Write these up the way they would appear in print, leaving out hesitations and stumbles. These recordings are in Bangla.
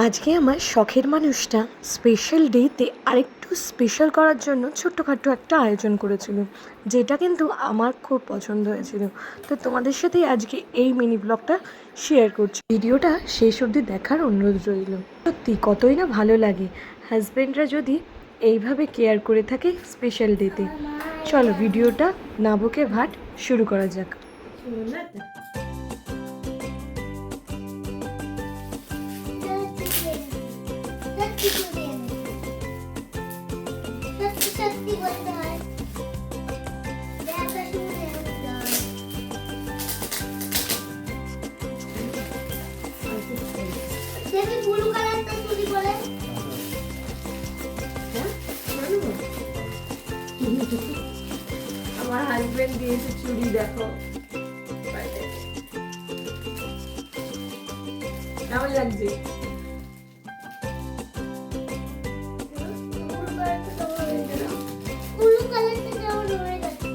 আজকে আমার শখের মানুষটা স্পেশাল ডেতে আরেকটু স্পেশাল করার জন্য ছোট্টখাট্টো একটা আয়োজন করেছিল, যেটা কিন্তু আমার খুব পছন্দ হয়েছিল। তো তোমাদের সাথে আজকে এই মিনি ব্লগটা শেয়ার করছি। ভিডিওটা শেষ অবধি দেখার অনুরোধ রইল। সত্যি কতই না ভালো লাগে হাজব্যান্ডরা যদি এইভাবে কেয়ার করে থাকে স্পেশাল ডেতে। চলো ভিডিওটা না বকে ভাট শুরু করা যাক। সত্যি বলতে হয় দেখি ব্লু কালারটা চুরি বলে আমার হাজবেন্ড দিয়েছে চুড়ি, দেখো কেমন লাগছে? ব্লু কালারটা কেমন হয়ে যাচ্ছে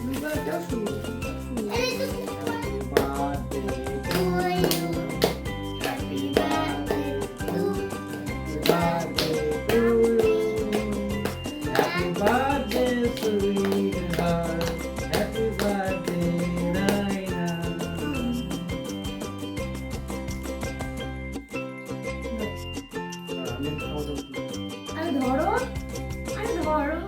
ব্লু কালারটাও সুন্দর। এই তো Happy birthday to Happy birthday, sweetheart. Happy birthday, Naina. আরে ধরো, আরে ধরো।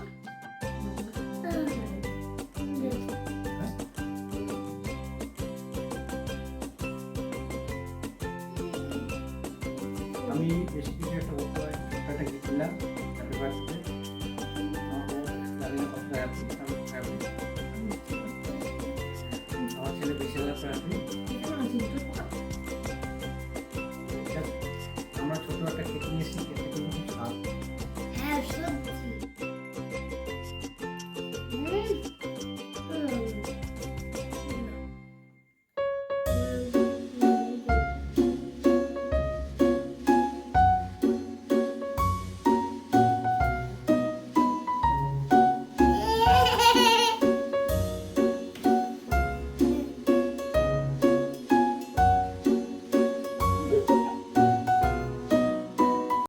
আমি বেশি কিছু একটা বলতে পারি, একটা গিয়েছিলাম হ্যাপি বার্থডে আমার ছেলে বেশি হ্যাপি। আমরা ছোট একটা কেক নিয়ে এসেছি,